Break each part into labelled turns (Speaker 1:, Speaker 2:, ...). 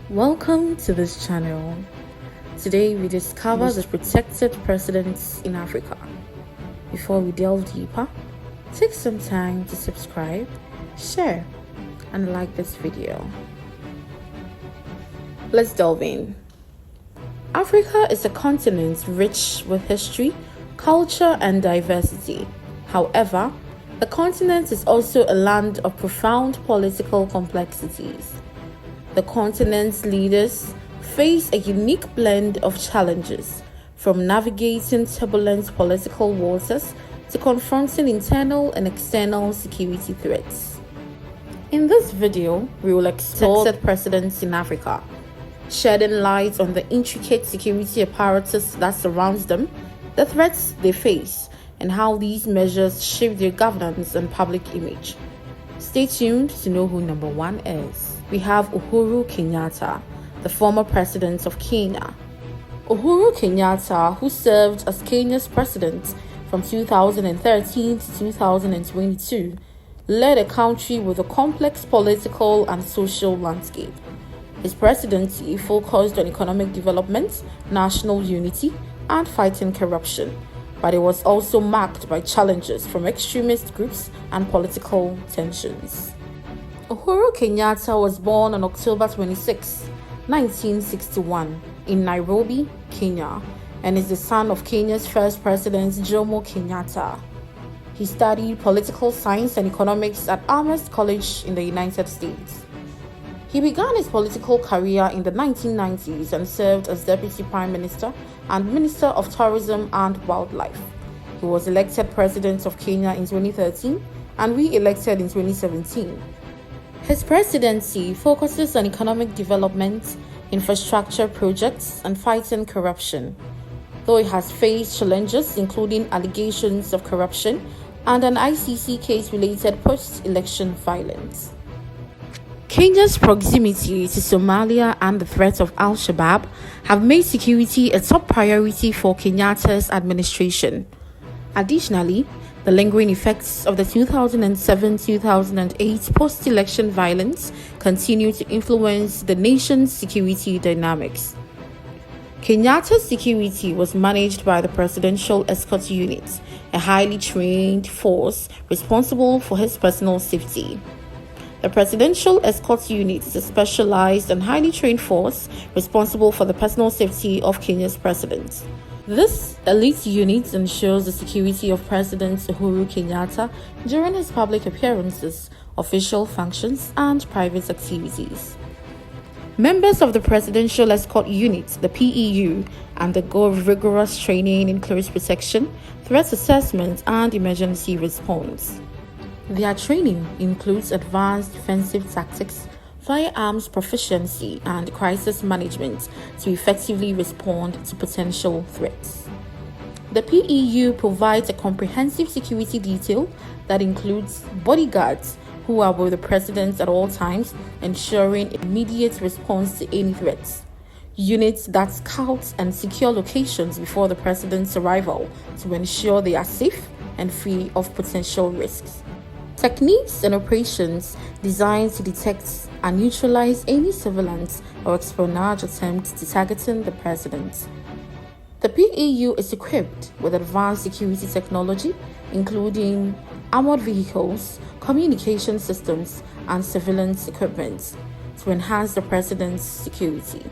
Speaker 1: Welcome to this channel. Today we discover the protected presidents in Africa. Before we delve deeper, take some time to subscribe, share, and like this video. Let's delve in. Africa is a continent rich with history, culture, and diversity. However, the continent is also a land of profound political complexities. The continent's leaders face a unique blend of challenges, from navigating turbulent political waters to confronting internal and external security threats. In this video, we will explore protected presidents in Africa, shedding light on the intricate security apparatus that surrounds them, the threats they face, and how these measures shape their governance and public image. Stay tuned to know who number one is. We have Uhuru Kenyatta, the former president of Kenya. Uhuru Kenyatta, who served as Kenya's president from 2013 to 2022, led a country with a complex political and social landscape. His presidency focused on economic development, national unity, and fighting corruption, but it was also marked by challenges from extremist groups and political tensions. Uhuru Kenyatta was born on October 26, 1961, in Nairobi, Kenya, and is the son of Kenya's first president, Jomo Kenyatta. He studied political science and economics at Amherst College in the United States. He began his political career in the 1990s and served as Deputy Prime Minister and Minister of Tourism and Wildlife. He was elected President of Kenya in 2013 and re-elected in 2017. His presidency focuses on economic development, infrastructure projects, and fighting corruption, though it has faced challenges including allegations of corruption and an ICC case related post-election violence. Kenya's proximity to Somalia and the threat of Al-Shabaab have made security a top priority for Kenyatta's administration. Additionally, the lingering effects of the 2007-2008 post-election violence continue to influence the nation's security dynamics. Kenyatta's security was managed by the Presidential Escort Unit, a highly trained force responsible for his personal safety. The Presidential Escort Unit is a specialized and highly trained force responsible for the personal safety of Kenya's president. This elite unit ensures the security of President Uhuru Kenyatta during his public appearances, official functions, and private activities. Members of the Presidential Escort Unit, the PEU, undergo rigorous training in close protection, threat assessment, and emergency response. Their training includes advanced defensive tactics, firearms proficiency, and crisis management to effectively respond to potential threats. The PEU provides a comprehensive security detail that includes bodyguards who are with the president at all times, ensuring immediate response to any threats. Units that scout and secure locations before the president's arrival to ensure they are safe and free of potential risks. Techniques and operations designed to detect and neutralize any surveillance or espionage attempts to targeting the president. The PEU is equipped with advanced security technology, including armored vehicles, communication systems, and surveillance equipment to enhance the president's security.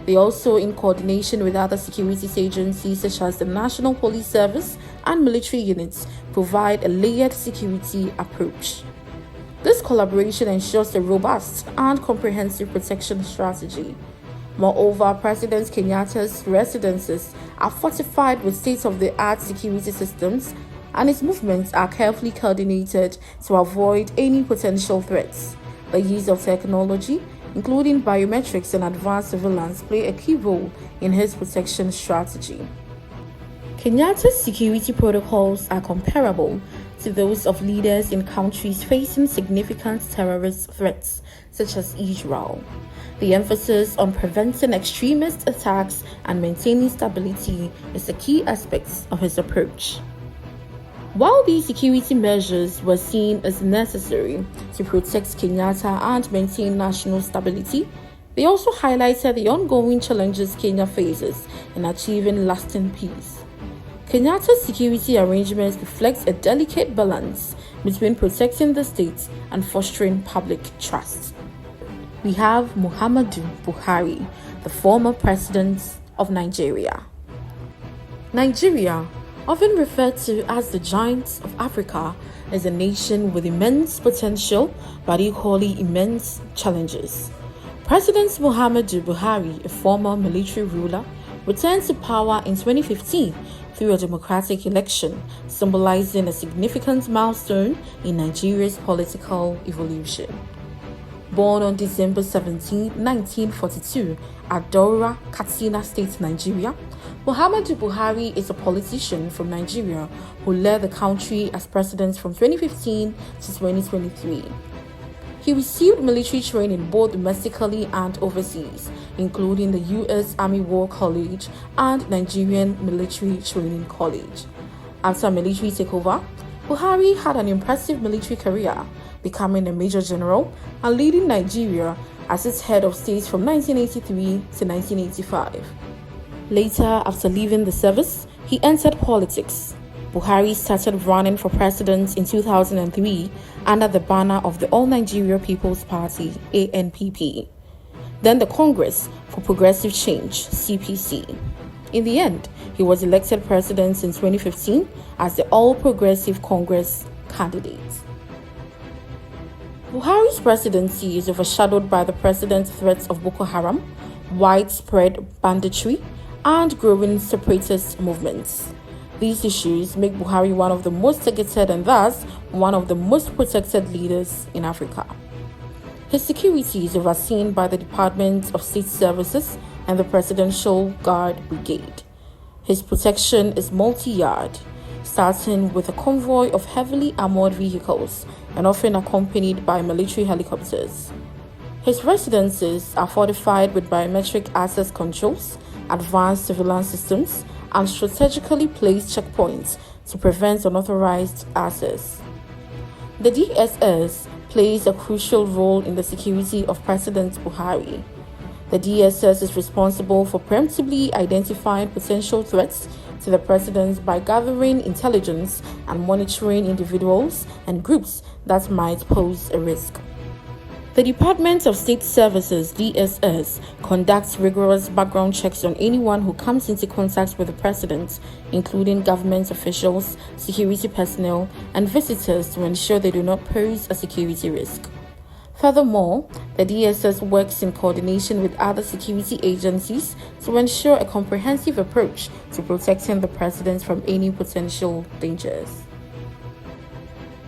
Speaker 1: They also, in coordination with other security agencies such as the National Police Service and military units, provide a layered security approach. This collaboration ensures a robust and comprehensive protection strategy. Moreover, President Kenyatta's residences are fortified with state-of-the-art security systems, and his movements are carefully coordinated to avoid any potential threats. The use of technology, including biometrics and advanced surveillance, play a key role in his protection strategy. Kenyatta's security protocols are comparable to those of leaders in countries facing significant terrorist threats, such as Israel. The emphasis on preventing extremist attacks and maintaining stability is a key aspect of his approach. While these security measures were seen as necessary to protect Kenyatta and maintain national stability, They also highlighted the ongoing challenges Kenya faces in achieving lasting peace. Kenyatta's security arrangements reflect a delicate balance between protecting the state and fostering public trust. We have Muhammadu Buhari, the former president of Nigeria. Nigeria, often referred to as the giant of Africa, is a nation with immense potential but equally immense challenges. President Muhammadu Buhari, a former military ruler, returned to power in 2015 through a democratic election, symbolizing a significant milestone in Nigeria's political evolution. Born on December 17, 1942, at Daura, Katsina State, Nigeria, Muhammadu Buhari is a politician from Nigeria who led the country as president from 2015 to 2023. He received military training both domestically and overseas, including the U.S. Army War College and Nigerian Military Training College. After military takeover, Buhari had an impressive military career, becoming a major general and leading Nigeria as its head of state from 1983 to 1985. Later, after leaving the service, he entered politics. Buhari started running for president in 2003 under the banner of the All Nigeria People's Party, ANPP, then the Congress for Progressive Change, CPC. In the end, he was elected president in 2015 as the All Progressive Congress candidate. Buhari's presidency is overshadowed by the president's threats of Boko Haram, widespread banditry, and growing separatist movements. These issues make Buhari one of the most targeted and thus one of the most protected leaders in Africa. His security is overseen by the Department of State Services and the Presidential Guard Brigade. His protection is multi-yard, starting with a convoy of heavily armored vehicles and often accompanied by military helicopters. His residences are fortified with biometric access controls, advanced surveillance systems, and strategically placed checkpoints to prevent unauthorized access. The DSS plays a crucial role in the security of President Buhari. The DSS is responsible for preemptively identifying potential threats to the president by gathering intelligence and monitoring individuals and groups that might pose a risk. The Department of State Services, DSS, conducts rigorous background checks on anyone who comes into contact with the president, including government officials, security personnel, and visitors to ensure they do not pose a security risk. Furthermore, the DSS works in coordination with other security agencies to ensure a comprehensive approach to protecting the president from any potential dangers.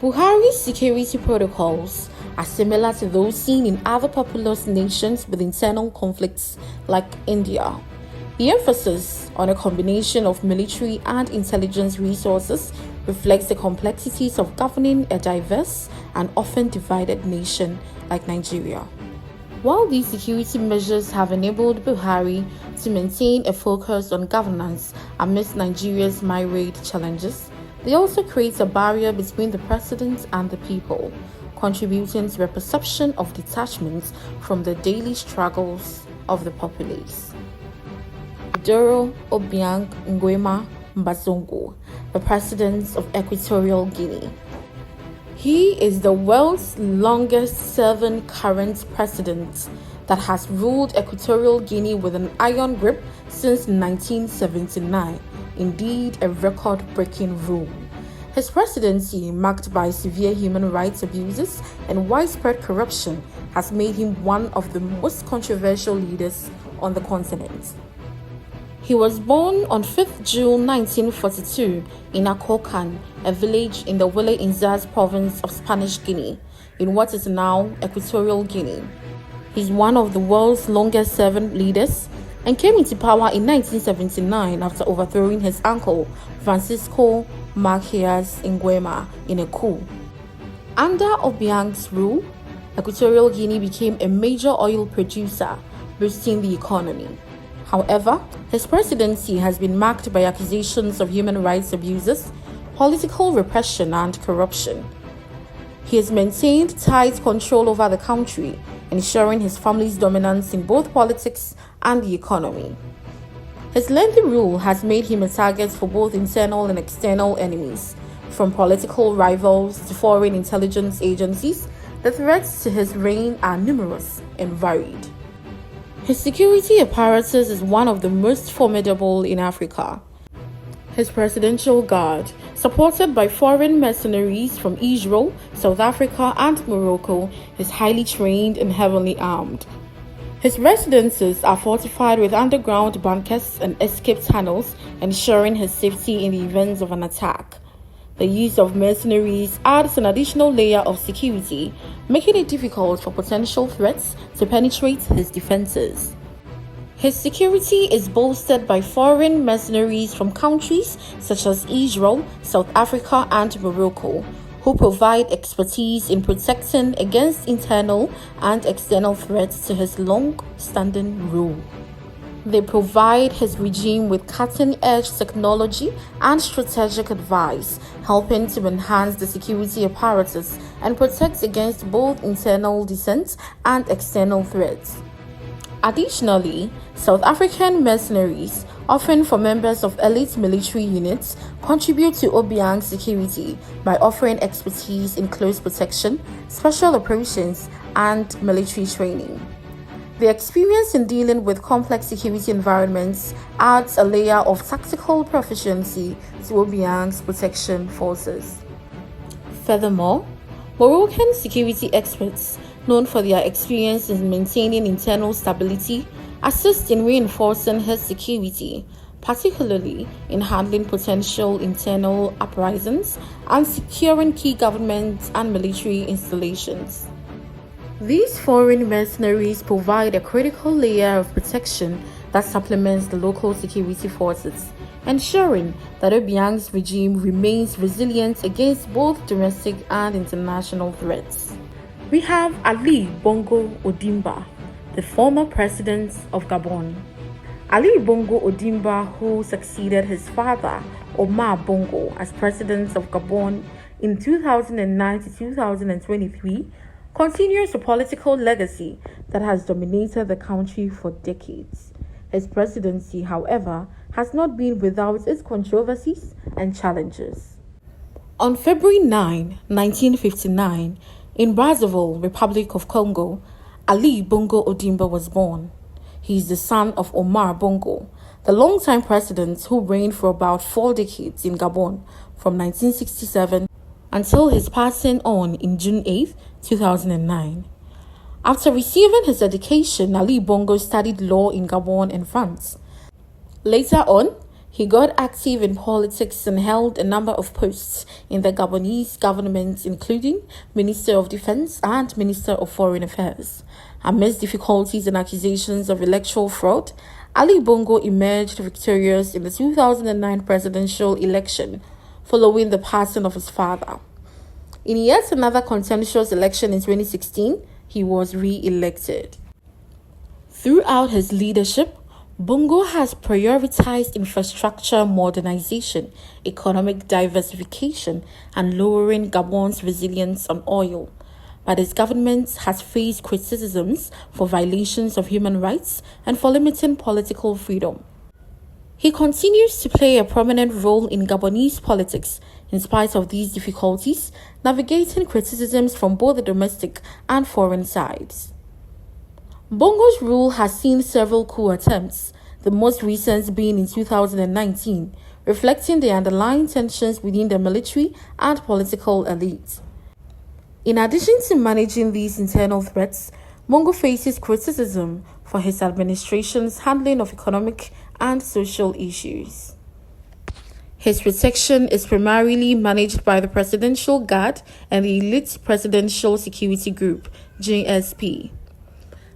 Speaker 1: Buhari's security protocols are similar to those seen in other populous nations with internal conflicts like India. The emphasis on a combination of military and intelligence resources reflects the complexities of governing a diverse and often divided nation like Nigeria. While these security measures have enabled Buhari to maintain a focus on governance amidst Nigeria's myriad challenges, they also create a barrier between the president and the people, contributing to a perception of detachment from the daily struggles of the populace. Teodoro, Obiang, Nguema, the president of Equatorial Guinea. He is the world's longest-serving current president that has ruled Equatorial Guinea with an iron grip since 1979, indeed a record-breaking rule. His presidency, marked by severe human rights abuses and widespread corruption, has made him one of the most controversial leaders on the continent. He was born on 5th June 1942 in Akokan, a village in the Wele Inzaz province of Spanish Guinea, in what is now Equatorial Guinea. He's one of the world's longest-serving leaders and came into power in 1979 after overthrowing his uncle, Francisco Marquez Nguema, in a coup. Under Obiang's rule, Equatorial Guinea became a major oil producer, boosting the economy. However, his presidency has been marked by accusations of human rights abuses, political repression, and corruption. He has maintained tight control over the country, ensuring his family's dominance in both politics and the economy. His lengthy rule has made him a target for both internal and external enemies, from political rivals to foreign intelligence agencies. The threats to his reign are numerous and varied. His security apparatus is one of the most formidable in Africa. His presidential guard, supported by foreign mercenaries from Israel, South Africa, and Morocco, is highly trained and heavily armed. His residences are fortified with underground bunkers and escape tunnels, ensuring his safety in the event of an attack. The use of mercenaries adds an additional layer of security, making it difficult for potential threats to penetrate his defenses. His security is bolstered by foreign mercenaries from countries such as Israel, South Africa, and Morocco, who provide expertise in protecting against internal and external threats to his long-standing rule. They provide his regime with cutting-edge technology and strategic advice, helping to enhance the security apparatus and protect against both internal dissent and external threats. Additionally, South African mercenaries, often for members of elite military units, contribute to Obiang's security by offering expertise in close protection, special operations, and military training. The experience in dealing with complex security environments adds a layer of tactical proficiency to Obiang's protection forces. Furthermore, Moroccan security experts, known for their experience in maintaining internal stability, assist in reinforcing his security, particularly in handling potential internal uprisings and securing key government and military installations. These foreign mercenaries provide a critical layer of protection that supplements the local security forces, ensuring that Obiang's regime remains resilient against both domestic and international threats. We have Ali Bongo Ondimba, the former president of Gabon. Ali Bongo Ondimba, who succeeded his father, Omar Bongo, as president of Gabon in 2009 to 2023, continues a political legacy that has dominated the country for decades. His presidency, however, has not been without its controversies and challenges. On February 9, 1959, in Brazzaville, Republic of Congo, Ali Bongo Ondimba was born. He is the son of Omar Bongo, the longtime president who reigned for about 4 decades in Gabon from 1967 until his passing on in June 8, 2009. After receiving his education, Ali Bongo studied law in Gabon and France. Later on, he got active in politics and held a number of posts in the Gabonese government, including Minister of Defense and Minister of Foreign Affairs. Amidst difficulties and accusations of electoral fraud, Ali Bongo emerged victorious in the 2009 presidential election, following the passing of his father. In yet another contentious election in 2016, he was re-elected. Throughout his leadership, Bongo has prioritized infrastructure modernization, economic diversification, and lowering Gabon's reliance on oil. But his government has faced criticisms for violations of human rights and for limiting political freedom. He continues to play a prominent role in Gabonese politics in spite of these difficulties, navigating criticisms from both the domestic and foreign sides. Bongo's rule has seen several coup attempts, the most recent being in 2019, reflecting the underlying tensions within the military and political elite. In addition to managing these internal threats, Bongo faces criticism for his administration's handling of economic and social issues. His protection is primarily managed by the Presidential Guard and the Elite Presidential Security Group, JSP.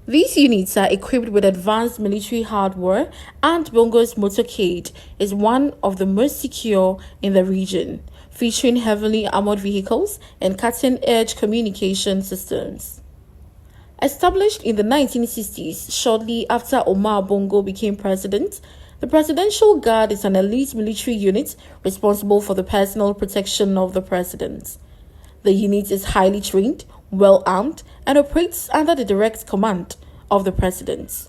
Speaker 1: These units are equipped with advanced military hardware, and Bongo's motorcade is one of the most secure in the region, featuring heavily armored vehicles and cutting-edge communication systems. Established in the 1960s, shortly after Omar Bongo became president, the Presidential Guard is an elite military unit responsible for the personal protection of the president. The unit is highly trained, well armed, and operates under the direct command of the president.